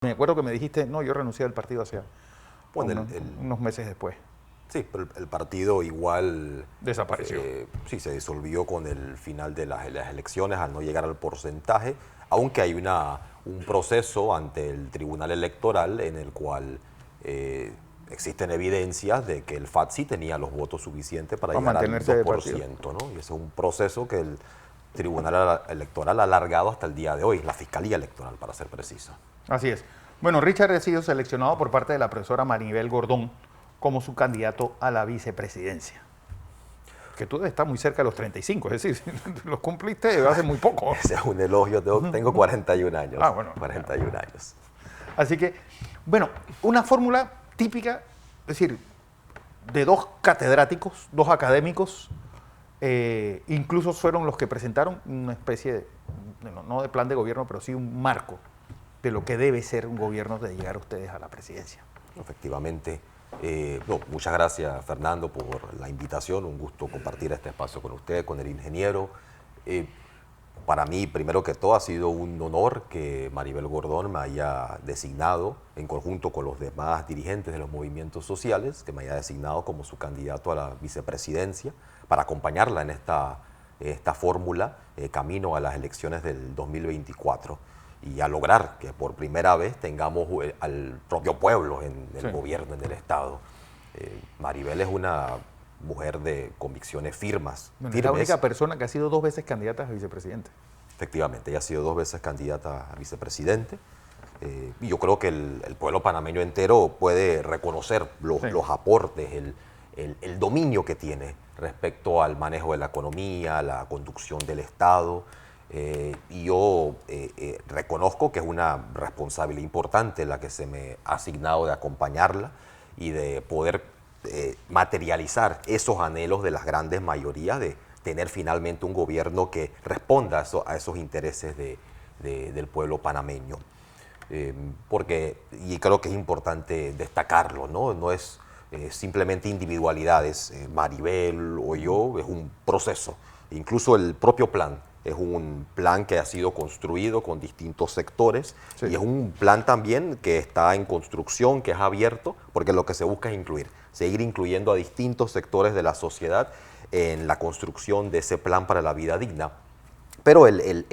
Me acuerdo que me dijiste, no, yo renuncié al partido hace Bueno, unos meses después. sí, pero el partido igual Desapareció. sí, se disolvió con el final de las elecciones al no llegar al porcentaje, aunque hay un proceso ante el Tribunal Electoral en el cual existen evidencias de que el FAT sí tenía los votos suficientes para Para llegar al mantenerse dos de por partido. ciento, ¿no? Y ese es un proceso que el Tribunal Electoral ha alargado hasta el día de hoy, la Fiscalía Electoral, para ser preciso. Así es. Bueno, Richard ha sido seleccionado por parte de la profesora Maribel Gordón como su candidato a la vicepresidencia. Que tú estás muy cerca de los 35, es decir, los cumpliste hace muy poco. Ese es un elogio, tengo 41 años. Ah, bueno. 41 años. Así que, bueno, una fórmula típica, es decir, de dos catedráticos, dos académicos, incluso fueron los que presentaron una especie de, no de plan de gobierno, pero sí un marco de lo que debe ser un gobierno de llegar ustedes a la presidencia. Efectivamente. Muchas gracias, Fernando, por la invitación. Un gusto compartir este espacio con usted, con el ingeniero. Para mí, primero que todo, ha sido un honor que Maribel Gordón me haya designado, en conjunto con los demás dirigentes de los movimientos sociales, que me haya designado como su candidato a la vicepresidencia, para acompañarla en esta fórmula camino a las elecciones del 2024 y a lograr que por primera vez tengamos al propio pueblo en el gobierno, en el Estado. Maribel es una mujer de convicciones firmes. Bueno, es la única persona que ha sido dos veces candidata a vicepresidente. Efectivamente, ella ha sido dos veces candidata a vicepresidente. Y yo creo que el pueblo panameño entero puede reconocer los aportes, el dominio que tiene respecto al manejo de la economía, la conducción del Estado. Y yo reconozco que es una responsabilidad importante la que se me ha asignado de acompañarla y de poder materializar esos anhelos de las grandes mayorías de tener finalmente un gobierno que responda a esos intereses del pueblo panameño. Y creo que es importante destacarlo, ¿no? No es simplemente individualidades, Maribel o yo, es un proceso. Incluso el propio plan es un plan que ha sido construido con distintos sectores y es un plan también que está en construcción, que es abierto, porque lo que se busca es seguir incluyendo a distintos sectores de la sociedad en la construcción de ese plan para la vida digna. Pero el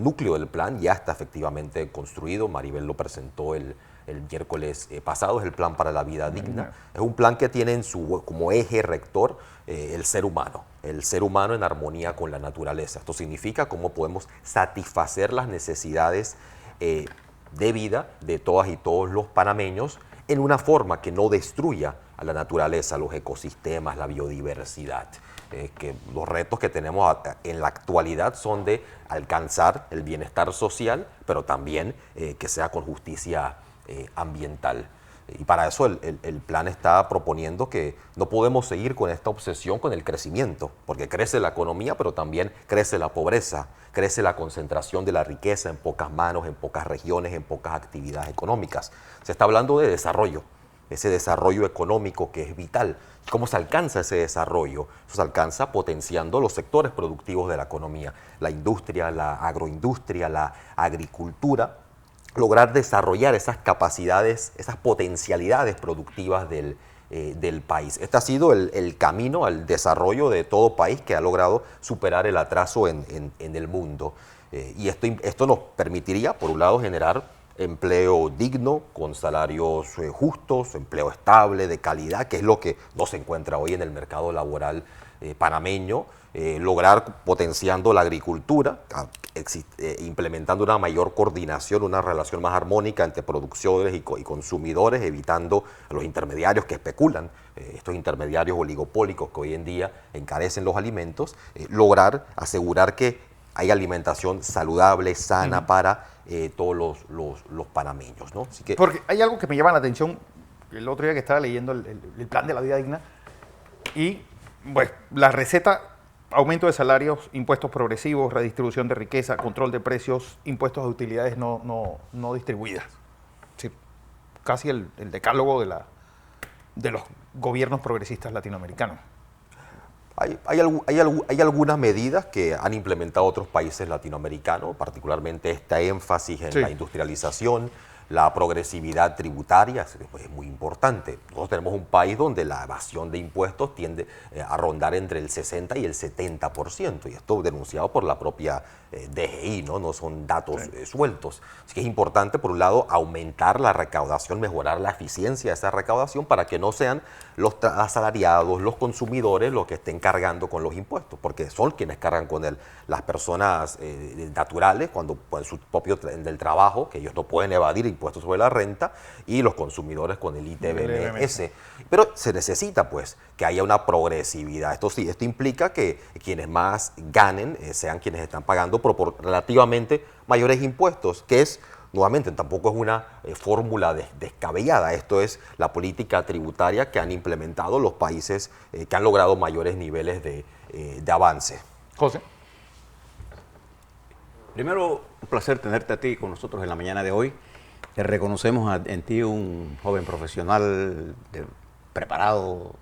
núcleo del plan ya está efectivamente construido. Maribel lo presentó el miércoles pasado, es el plan para la vida digna. Es un plan que tiene como eje rector el ser humano en armonía con la naturaleza. Esto significa cómo podemos satisfacer las necesidades de vida de todas y todos los panameños en una forma que no destruya a la naturaleza, los ecosistemas, la biodiversidad. Que los retos que tenemos en la actualidad son de alcanzar el bienestar social, pero también que sea con justicia ambiental. Y para eso el plan está proponiendo que no podemos seguir con esta obsesión con el crecimiento, porque crece la economía, pero también crece la pobreza, crece la concentración de la riqueza en pocas manos, en pocas regiones, en pocas actividades económicas. Se está hablando de desarrollo, ese desarrollo económico que es vital. ¿Cómo se alcanza ese desarrollo? Eso se alcanza potenciando los sectores productivos de la economía, la industria, la agroindustria, la agricultura, lograr desarrollar esas capacidades, esas potencialidades productivas del país. Este ha sido el camino al desarrollo de todo país que ha logrado superar el atraso en el mundo. Y esto nos permitiría, por un lado, generar empleo digno, con salarios justos, empleo estable, de calidad, que es lo que no se encuentra hoy en el mercado laboral panameño, lograr potenciando la agricultura, implementando una mayor coordinación, una relación más armónica entre productores y consumidores, evitando a los intermediarios que especulan, estos intermediarios oligopólicos que hoy en día encarecen los alimentos, lograr asegurar que hay alimentación saludable, sana para todos los panameños, ¿no? Así que, porque hay algo que me llama la atención, el otro día que estaba leyendo el plan de la vida digna, y bueno, la receta: aumento de salarios, impuestos progresivos, redistribución de riqueza, control de precios, impuestos a utilidades no distribuidas. Sí, casi el decálogo de los gobiernos progresistas latinoamericanos. Hay algunas medidas que han implementado otros países latinoamericanos, particularmente este énfasis en la industrialización, la progresividad tributaria, es muy importante. Nosotros tenemos un país donde la evasión de impuestos tiende a rondar entre el 60 y el 70%, y esto denunciado por la propia DGI, ¿no? No son datos sueltos. Así que es importante, por un lado, aumentar la recaudación, mejorar la eficiencia de esa recaudación para que no sean los asalariados, los consumidores los que estén cargando con los impuestos, porque son quienes cargan con las personas naturales cuando su propio del trabajo, que ellos no pueden evadir impuestos sobre la renta, y los consumidores con el ITBMS. Pero se necesita pues que haya una progresividad. Esto sí, esto implica que quienes más ganen sean quienes están pagando por relativamente mayores impuestos, que es, nuevamente, tampoco es una fórmula descabellada. Esto es la política tributaria que han implementado los países que han logrado mayores niveles de avance. José. Primero, un placer tenerte a ti con nosotros en la mañana de hoy. Te reconocemos en ti un joven profesional preparado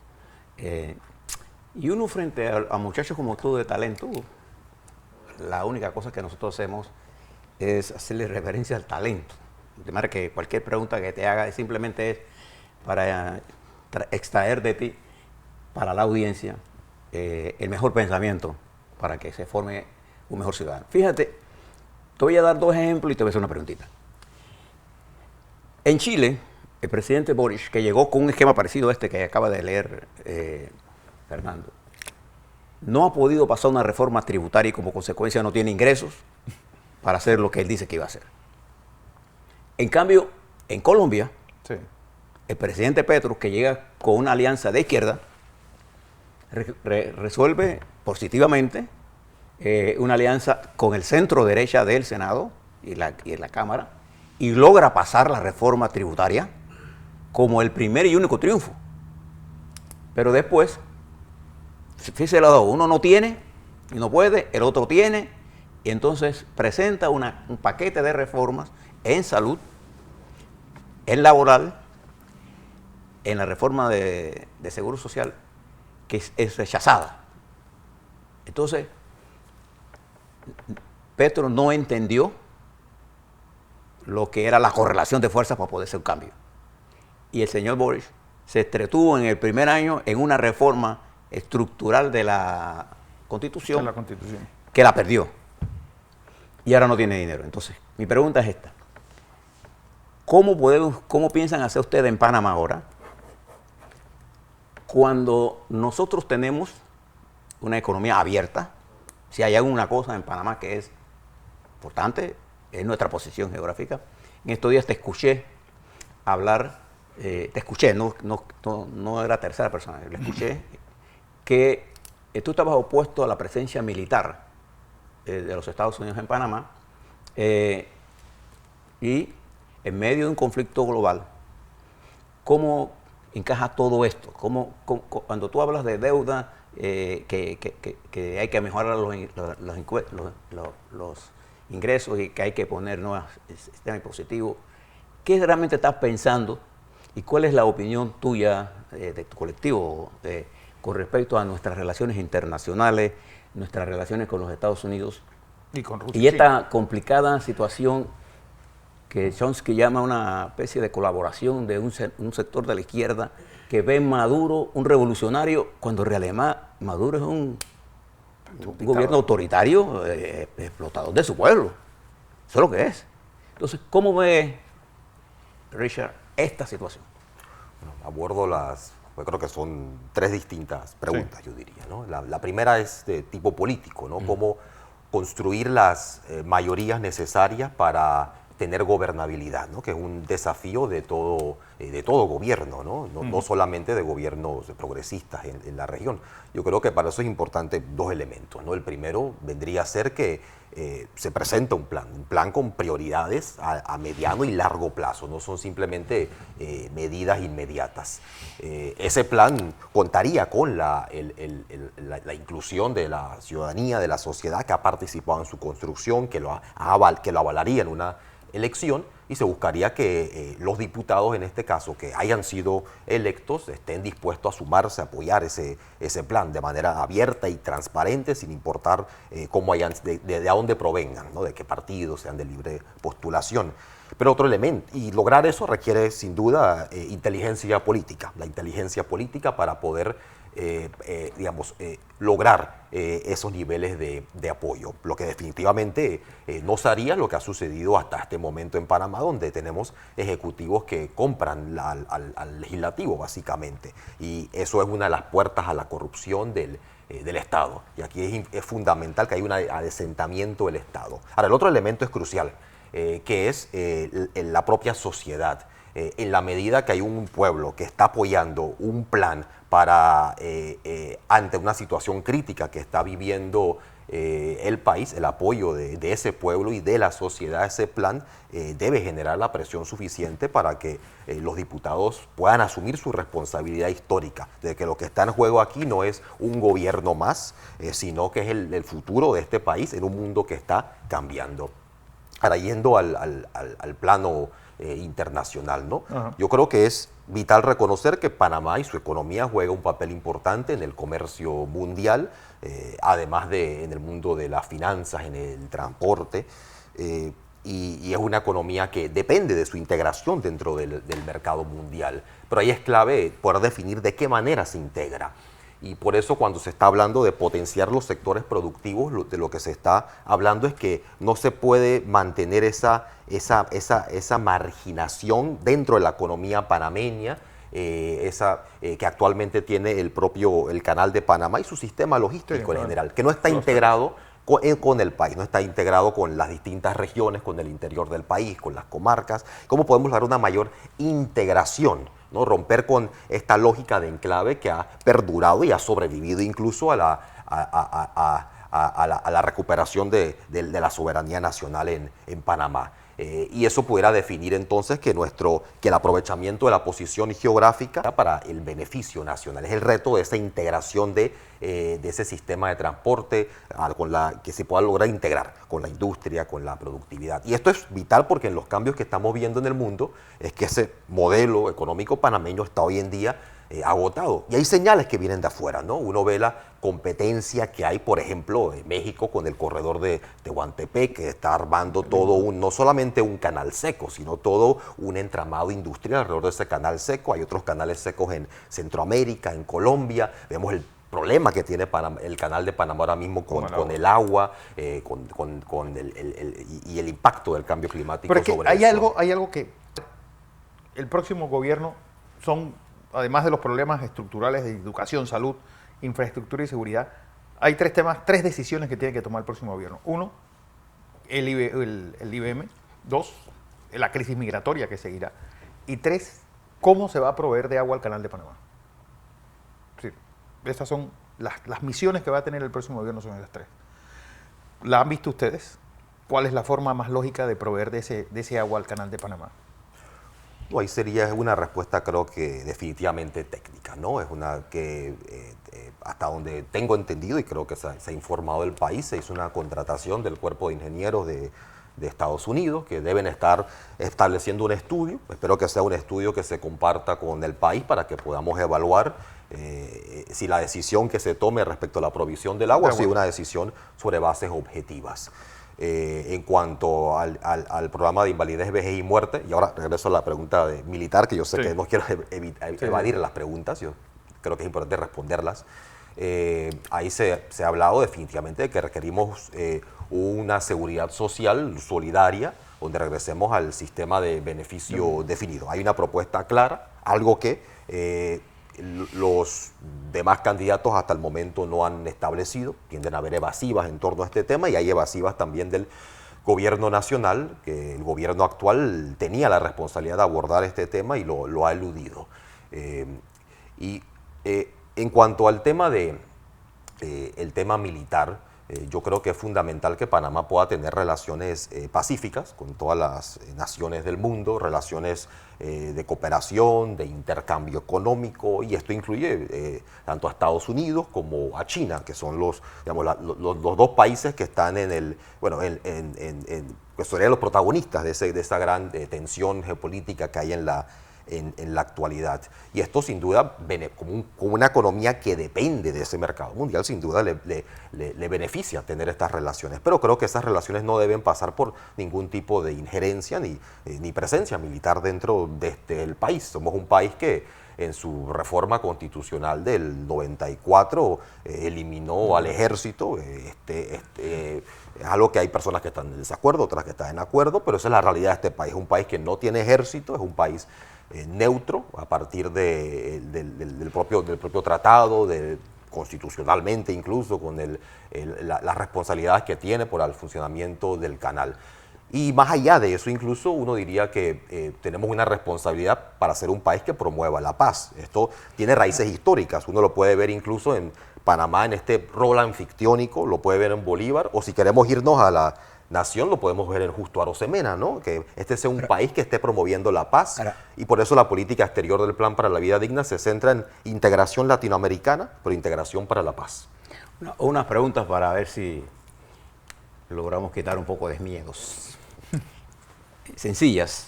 y uno frente a muchachos como tú de talento. La única cosa que nosotros hacemos es hacerle referencia al talento. De manera que cualquier pregunta que te haga simplemente es para extraer de ti, para la audiencia, el mejor pensamiento para que se forme un mejor ciudadano. Fíjate, te voy a dar dos ejemplos y te voy a hacer una preguntita. En Chile, el presidente Boric, que llegó con un esquema parecido a este que acaba de leer Fernando, no ha podido pasar una reforma tributaria y como consecuencia no tiene ingresos para hacer lo que él dice que iba a hacer. En cambio, en Colombia, el presidente Petro, que llega con una alianza de izquierda, resuelve positivamente una alianza con el centro derecha del Senado y la Cámara, y logra pasar la reforma tributaria como el primer y único triunfo. Pero después, fíjese los dos, uno no tiene y no puede, el otro tiene, y entonces presenta un paquete de reformas en salud, en laboral, en la reforma de seguro social, que es rechazada. Entonces, Petro no entendió lo que era la correlación de fuerzas para poder hacer un cambio. Y el señor Boric se entretuvo en el primer año en una reforma estructural de la Constitución, que la perdió. Y ahora no tiene dinero. Entonces, mi pregunta es esta. ¿Cómo piensan hacer ustedes en Panamá ahora cuando nosotros tenemos una economía abierta? Si hay alguna cosa en Panamá que es importante, es nuestra posición geográfica. En estos días te escuché hablar, no era tercera persona, le escuché que tú estabas opuesto a la presencia militar de los Estados Unidos en Panamá y en medio de un conflicto global, ¿cómo encaja todo esto? Cuando tú hablas de deuda, que hay que mejorar los ingresos y que hay que poner nuevos sistemas impositivos, ¿qué realmente estás pensando y cuál es la opinión tuya de tu colectivo con respecto a nuestras relaciones internacionales, nuestras relaciones con los Estados Unidos y con Rusia, y esta complicada situación que Chomsky llama una especie de colaboración de un sector de la izquierda que ve en Maduro un revolucionario cuando en realidad Maduro es un gobierno autoritario, explotador de su pueblo? Eso es lo que es. Entonces, ¿cómo ve Richard esta situación? Bueno, abordo yo creo que son tres distintas preguntas, yo diría, ¿no? La primera es de tipo político, ¿no? Cómo construir las mayorías necesarias para tener gobernabilidad, ¿no? Que es un desafío de todo gobierno, ¿no? No solamente de gobiernos progresistas en la región. Yo creo que para eso es importante dos elementos, ¿no? El primero vendría a ser que se presenta un plan con prioridades a mediano y largo plazo, no son simplemente medidas inmediatas. Ese plan contaría con la inclusión de la ciudadanía, de la sociedad que ha participado en su construcción, que lo avalaría en una elección y se buscaría que los diputados, en este caso, que hayan sido electos, estén dispuestos a sumarse, a apoyar ese plan de manera abierta y transparente, sin importar cómo hayan, de dónde provengan, ¿no? De qué partidos, sean de libre postulación. Pero otro elemento, y lograr eso requiere sin duda inteligencia política, la inteligencia política para poder lograr esos niveles de apoyo, lo que definitivamente no sería lo que ha sucedido hasta este momento en Panamá, donde tenemos ejecutivos que compran al legislativo básicamente, y eso es una de las puertas a la corrupción del Estado, y aquí es fundamental que haya un adesentamiento del Estado. Ahora, el otro elemento es crucial, que es la propia sociedad. En la medida que hay un pueblo que está apoyando un plan para, ante una situación crítica que está viviendo el país, el apoyo de ese pueblo y de la sociedad a ese plan debe generar la presión suficiente para que los diputados puedan asumir su responsabilidad histórica, de que lo que está en juego aquí no es un gobierno más, sino que es el futuro de este país en un mundo que está cambiando. Ahora, yendo al plano internacional, ¿no? Ajá. Yo creo que es vital reconocer que Panamá y su economía juega un papel importante en el comercio mundial, además de en el mundo de las finanzas, en el transporte, y es una economía que depende de su integración dentro del mercado mundial. Pero ahí es clave poder definir de qué manera se integra. Y por eso cuando se está hablando de potenciar los sectores productivos, de lo que se está hablando es que no se puede mantener esa marginación dentro de la economía panameña, que actualmente tiene el Canal de Panamá y su sistema logístico en general, que no está integrado con el país, no está integrado con las distintas regiones, con el interior del país, con las comarcas. ¿Cómo podemos dar una mayor integración, ¿no? Romper con esta lógica de enclave que ha perdurado y ha sobrevivido incluso a la recuperación de la soberanía nacional en Panamá? Y eso pudiera definir entonces que el aprovechamiento de la posición geográfica para el beneficio nacional. Es el reto de esa integración de ese sistema de transporte que se pueda lograr integrar con la industria, con la productividad. Y esto es vital porque en los cambios que estamos viendo en el mundo es que ese modelo económico panameño está hoy en día agotado. Y hay señales que vienen de afuera, ¿no? Uno ve la competencia que hay, por ejemplo, en México con el corredor de Tehuantepec, que está armando todo no solamente un canal seco, sino todo un entramado industrial alrededor de ese canal seco. Hay otros canales secos en Centroamérica, en Colombia. Vemos el problema que tiene el canal de Panamá ahora mismo con el agua, y el impacto del cambio climático. Pero es que sobre hay eso. algo que el próximo gobierno además de los problemas estructurales de educación, salud, infraestructura y seguridad, hay tres decisiones que tiene que tomar el próximo gobierno. Uno, el IBM. Dos, la crisis migratoria que seguirá. Y tres, cómo se va a proveer de agua al Canal de Panamá. Sí, estas son las misiones que va a tener el próximo gobierno, son esas tres. ¿La han visto ustedes? ¿Cuál es la forma más lógica de proveer de ese agua al Canal de Panamá? No, ahí sería una respuesta, creo que definitivamente técnica, ¿no? Es una que, hasta donde tengo entendido y creo que se ha informado el país, se hizo una contratación del Cuerpo de Ingenieros de Estados Unidos, que deben estar estableciendo un estudio. Espero que sea un estudio que se comparta con el país para que podamos evaluar si la decisión que se tome respecto a la provisión del agua ha sido una decisión sobre bases objetivas. En cuanto al programa de invalidez, vejez y muerte, y ahora regreso a la pregunta militar, que yo sé que no quiero evadir las preguntas, yo creo que es importante responderlas. Ahí se ha hablado definitivamente de que requerimos una seguridad social solidaria, donde regresemos al sistema de beneficio definido. Hay una propuesta clara, algo que los demás candidatos hasta el momento no han establecido. Tienden a haber evasivas en torno a este tema, y hay evasivas también del gobierno nacional, que el gobierno actual tenía la responsabilidad de abordar este tema y lo ha eludido. En cuanto al tema el tema militar, Yo creo que es fundamental que Panamá pueda tener relaciones pacíficas con todas las naciones del mundo, relaciones de cooperación, de intercambio económico, y esto incluye tanto a Estados Unidos como a China, que son digamos, los dos países que están en el, bueno, que serían los protagonistas de esa gran tensión geopolítica que hay en la actualidad. Y esto sin duda, como una economía que depende de ese mercado mundial, sin duda le beneficia tener estas relaciones. Pero creo que esas relaciones no deben pasar por ningún tipo de injerencia ni presencia militar dentro del país. Somos un país que en su reforma constitucional del 94 eliminó al ejército. Es algo que hay personas que están en desacuerdo, otras que están en acuerdo, pero esa es la realidad de este país. Es un país que no tiene ejército, es un país neutro a partir del propio tratado, constitucionalmente incluso, con las responsabilidades que tiene por el funcionamiento del canal. Y más allá de eso, incluso uno diría que tenemos una responsabilidad para ser un país que promueva la paz. Esto tiene raíces históricas, uno lo puede ver incluso en Panamá, en este rol anfictiónico, lo puede ver en Bolívar, o si queremos irnos a la nación, lo podemos ver en Justo Arosemena, ¿no? Que este sea un país que esté promoviendo la paz, y por eso la política exterior del Plan para la Vida Digna se centra en integración latinoamericana, pero integración para la paz. Unas preguntas para ver si logramos quitar un poco de miedos. Sencillas.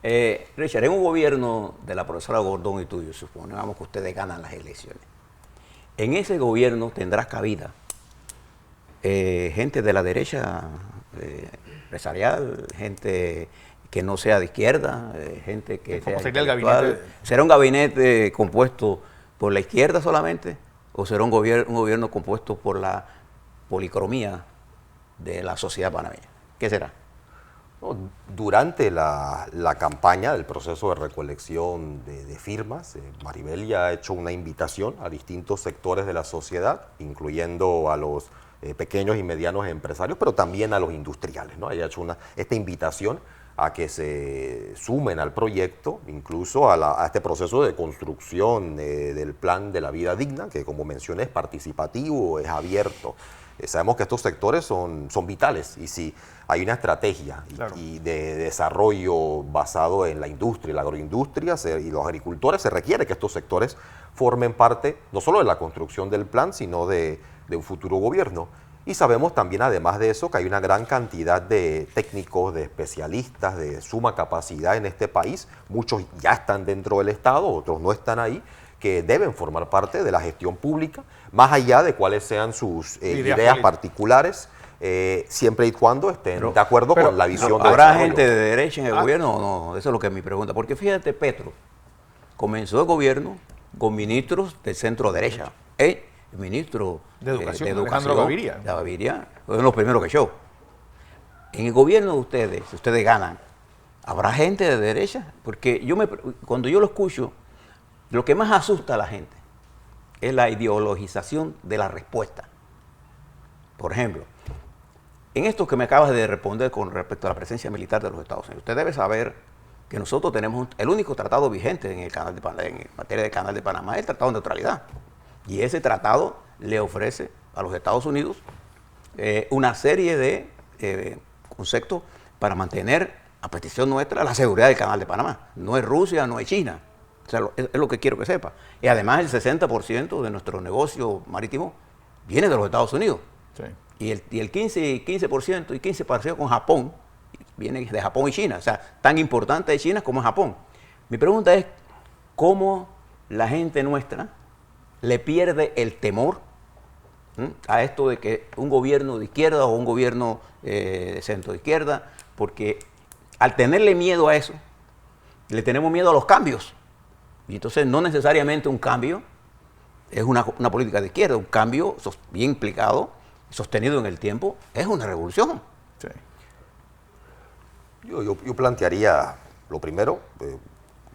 Richard, en un gobierno de la profesora Gordón y tuyo, supongamos que ustedes ganan las elecciones. En ese gobierno tendrás cabida gente de la derecha empresarial, gente que no sea de izquierda, gente que sea sería el gabinete? ¿Será un gabinete compuesto por la izquierda solamente o será un gobierno compuesto por la policromía de la sociedad panameña? ¿Qué será? No, durante la campaña del proceso de recolección de firmas, Maribel ya ha hecho una invitación a distintos sectores de la sociedad, incluyendo a los pequeños y medianos empresarios, pero también a los industriales, ¿no? Ella ha hecho esta invitación a que se sumen al proyecto, incluso a este proceso de construcción del Plan de la Vida Digna, que como mencioné es participativo, es abierto. Sabemos que estos sectores son vitales, y si hay una estrategia y de desarrollo basado en la industria y la agroindustria y los agricultores, se requiere que estos sectores formen parte no solo de la construcción del plan, sino de un futuro gobierno. Y sabemos también, además de eso, que hay una gran cantidad de técnicos, de especialistas de suma capacidad en este país. Muchos ya están dentro del Estado, otros no están ahí, que deben formar parte de la gestión pública, más allá de cuáles sean sus ideas particulares, siempre y cuando estén de acuerdo con la visión de ¿Habrá gente de derecha en el gobierno o no? Eso es lo que es mi pregunta. Porque fíjate, Petro comenzó el gobierno con ministros del centro derecha. El ministro de Educación, Alejandro Gaviria, fue uno de los primeros que echó. En el gobierno de ustedes, si ustedes ganan, ¿habrá gente de derecha? Porque cuando yo lo escucho, lo que más asusta a la gente es la ideologización de la respuesta. Por ejemplo, en esto que me acabas de responder con respecto a la presencia militar de los Estados Unidos, usted debe saber que nosotros tenemos el único tratado vigente en materia de Canal de Panamá, es el Tratado de Neutralidad. Y ese tratado le ofrece a los Estados Unidos una serie de conceptos para mantener, a petición nuestra, la seguridad del Canal de Panamá. No es Rusia, no es China. O sea, es lo que quiero que sepa. Y además el 60% de nuestro negocio marítimo viene de los Estados Unidos. Sí. Y el 15% y 15% con Japón, viene de Japón y China. O sea, tan importante es China como es Japón. Mi pregunta es, ¿cómo la gente nuestra le pierde el temor a esto de que un gobierno de izquierda o un gobierno de centro de izquierda? Porque al tenerle miedo a eso, le tenemos miedo a los cambios. Y entonces no necesariamente un cambio es una política de izquierda, un cambio bien implicado, sostenido en el tiempo, es una revolución. Sí. Yo plantearía, lo primero,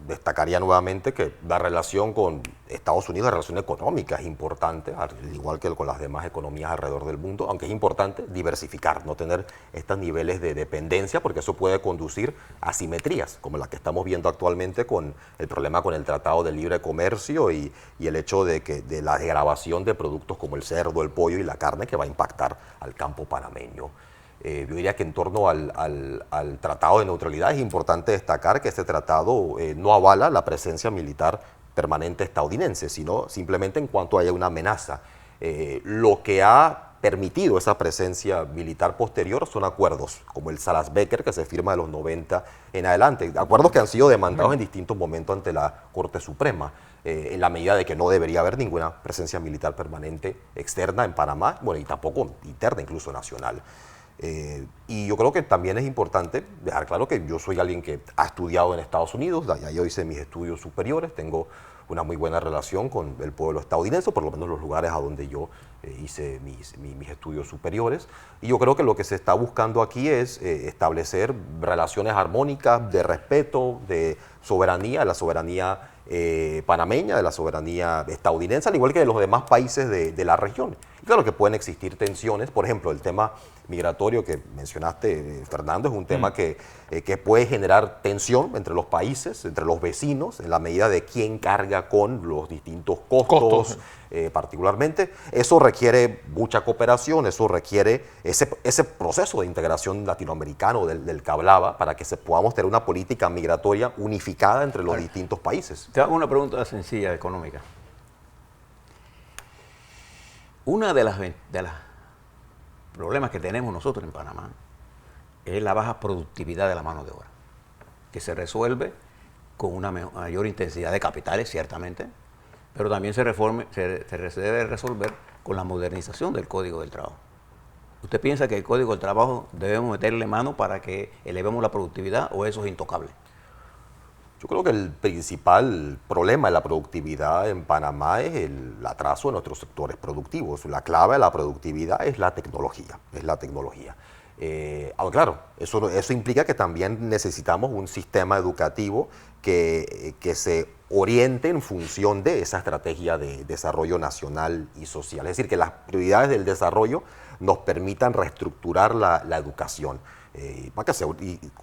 destacaría nuevamente que la relación con Estados Unidos, la relación económica es importante, al igual que con las demás economías alrededor del mundo, aunque es importante diversificar, no tener estos niveles de dependencia, porque eso puede conducir a asimetrías, como la que estamos viendo actualmente con el problema con el Tratado de Libre Comercio y el hecho de la degradación de productos como el cerdo, el pollo y la carne, que va a impactar al campo panameño. Yo diría que en torno al Tratado de Neutralidad es importante destacar que este tratado no avala la presencia militar permanente estadounidense, sino simplemente en cuanto haya una amenaza. Lo que ha permitido esa presencia militar posterior son acuerdos, como el Salas-Becker, que se firma de los 90 en adelante, acuerdos que han sido demandados en distintos momentos ante la Corte Suprema, en la medida de que no debería haber ninguna presencia militar permanente externa en Panamá, bueno, y tampoco interna, incluso nacional. Y yo creo que también es importante dejar claro que yo soy alguien que ha estudiado en Estados Unidos, allá yo hice mis estudios superiores, tengo una muy buena relación con el pueblo estadounidense, por lo menos los lugares a donde yo hice mis estudios superiores. Y yo creo que lo que se está buscando aquí es establecer relaciones armónicas de respeto, de soberanía, la soberanía panameña, de la soberanía estadounidense, al igual que de los demás países de la región. Y claro que pueden existir tensiones, por ejemplo, el tema migratorio que mencionaste, Fernando, es un tema que puede generar tensión entre los países, entre los vecinos, en la medida de quién carga con los distintos costos. Particularmente. Eso requiere mucha cooperación, eso requiere ese proceso de integración latinoamericano del que hablaba, para que podamos tener una política migratoria unificada entre los distintos países. Te hago una pregunta sencilla, económica. Una de los problemas que tenemos nosotros en Panamá es la baja productividad de la mano de obra, que se resuelve con una mayor intensidad de capitales, ciertamente, pero también se debe resolver con la modernización del Código del Trabajo. ¿Usted piensa que el Código del Trabajo debemos meterle mano para que elevemos la productividad o eso es intocable? Yo creo que el principal problema de la productividad en Panamá es el atraso de nuestros sectores productivos. La clave de la productividad es la tecnología, Ahora, claro, eso implica que también necesitamos un sistema educativo que se oriente en función de esa estrategia de desarrollo nacional y social. Es decir, que las prioridades del desarrollo nos permitan reestructurar la educación. Para que sea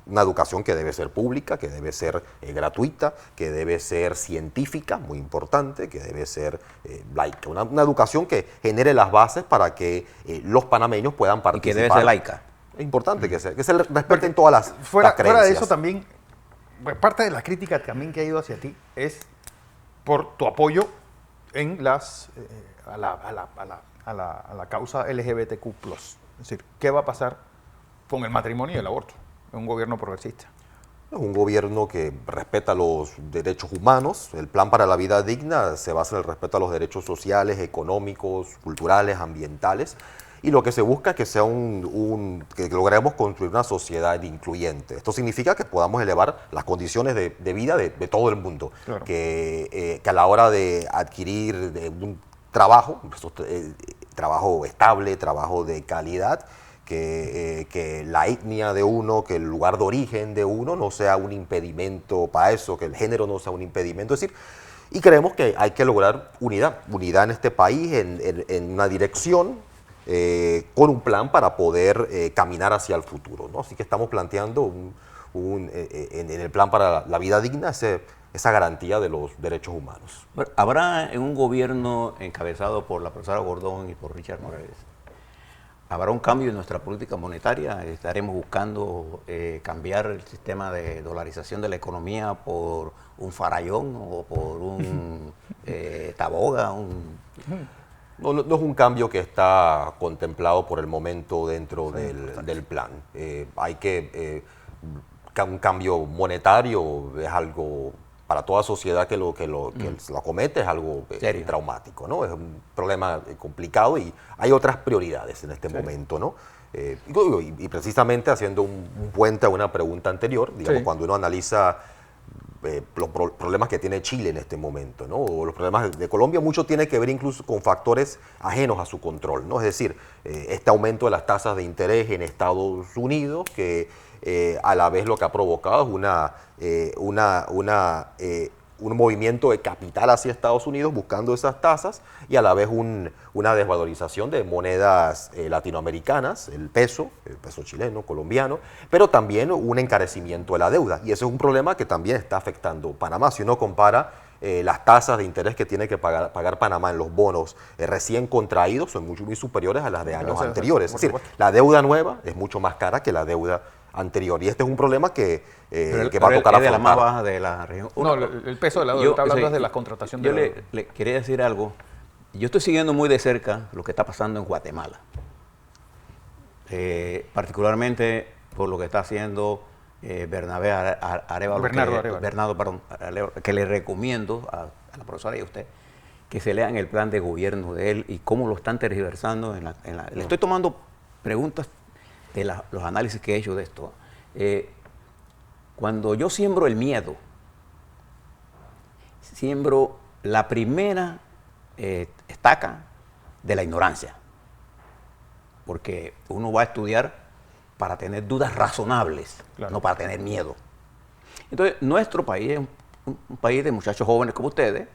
una educación que debe ser pública, que debe ser gratuita, que debe ser científica, muy importante, que debe ser laica. Una educación que genere las bases para que los panameños puedan participar. Y que debe ser laica. Es importante que se respeten todas las creencias. Fuera de eso también, parte de la crítica también que ha ido hacia ti es por tu apoyo en a la causa LGBTQ+. Es decir, ¿qué va a pasar con el matrimonio y el aborto en un gobierno progresista? Es un gobierno que respeta los derechos humanos. El Plan para la Vida Digna se basa en el respeto a los derechos sociales, económicos, culturales, ambientales. Y lo que se busca es que sea que logremos construir una sociedad incluyente. Esto significa que podamos elevar las condiciones de vida de todo el mundo. Claro. Que a la hora de adquirir un trabajo, trabajo estable, trabajo de calidad, que la etnia de uno, que el lugar de origen de uno no sea un impedimento para eso, que el género no sea un impedimento. Es decir, y creemos que hay que lograr unidad en este país, en una dirección, con un plan para poder caminar hacia el futuro, ¿no? Así que estamos planteando en el Plan para la Vida Digna esa garantía de los derechos humanos. Bueno, habrá en un gobierno encabezado por la profesora Gordón y por Richard Morales, ¿habrá un cambio en nuestra política monetaria? ¿Estaremos buscando cambiar el sistema de dolarización de la economía por un farallón o por un taboga? No es un cambio que está contemplado por el momento dentro del plan. Un cambio monetario es algo, para toda sociedad que lo acomete, es algo traumático, ¿no? Es un problema complicado y hay otras prioridades en este momento, ¿no? Y precisamente haciendo un puente a una pregunta anterior, digamos, cuando uno analiza los problemas que tiene Chile en este momento, ¿no? O los problemas de Colombia, mucho tiene que ver incluso con factores ajenos a su control, ¿no? Es decir, este aumento de las tasas de interés en Estados Unidos, que a la vez lo que ha provocado es un movimiento de capital hacia Estados Unidos buscando esas tasas y a la vez una desvalorización de monedas latinoamericanas, el peso chileno, colombiano, pero también un encarecimiento de la deuda. Y ese es un problema que también está afectando Panamá. Si uno compara las tasas de interés que tiene que pagar Panamá en los bonos recién contraídos, son mucho muy superiores a las de años anteriores. Es decir, la deuda nueva es mucho más cara que la deuda anterior. Y este es un problema que va a tocar afrontar. De la más baja afrontar. de la región. No, el peso de la deuda, está hablando es de la contratación de Yo la deuda. le quería decir algo. Yo estoy siguiendo muy de cerca lo que está pasando en Guatemala. Particularmente por lo que está haciendo Bernardo Arevalo, que le recomiendo a la profesora y a usted que se lean el plan de gobierno de él y cómo lo están tergiversando. Le estoy tomando preguntas de los análisis que he hecho de esto. Cuando yo siembro el miedo, siembro la primera estaca de la ignorancia, porque uno va a estudiar para tener dudas razonables, Claro. no para tener miedo. Entonces, nuestro país es un país de muchachos jóvenes como ustedes,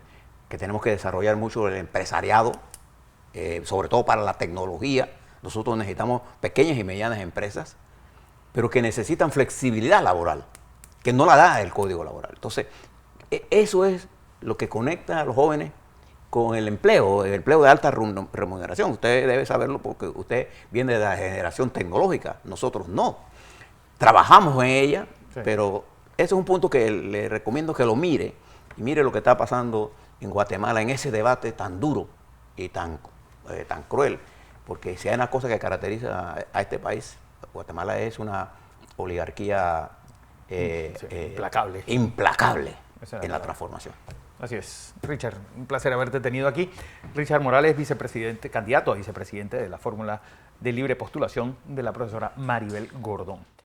que tenemos que desarrollar mucho el empresariado, sobre todo para la tecnología. Nosotros necesitamos pequeñas y medianas empresas, pero que necesitan flexibilidad laboral, que no la da el Código Laboral. Entonces, eso es lo que conecta a los jóvenes con el empleo de alta remuneración. Usted debe saberlo porque usted viene de la generación tecnológica, nosotros no. Trabajamos en ella, Sí. pero ese es un punto que le recomiendo que lo mire, y mire lo que está pasando en Guatemala, en ese debate tan duro y tan cruel, porque si hay una cosa que caracteriza a este país, Guatemala es una oligarquía implacable Esa era en la la transformación. Así es. Richard, un placer haberte tenido aquí. Richard Morales, vicepresidente, candidato a vicepresidente de la fórmula de libre postulación de la profesora Maribel Gordón.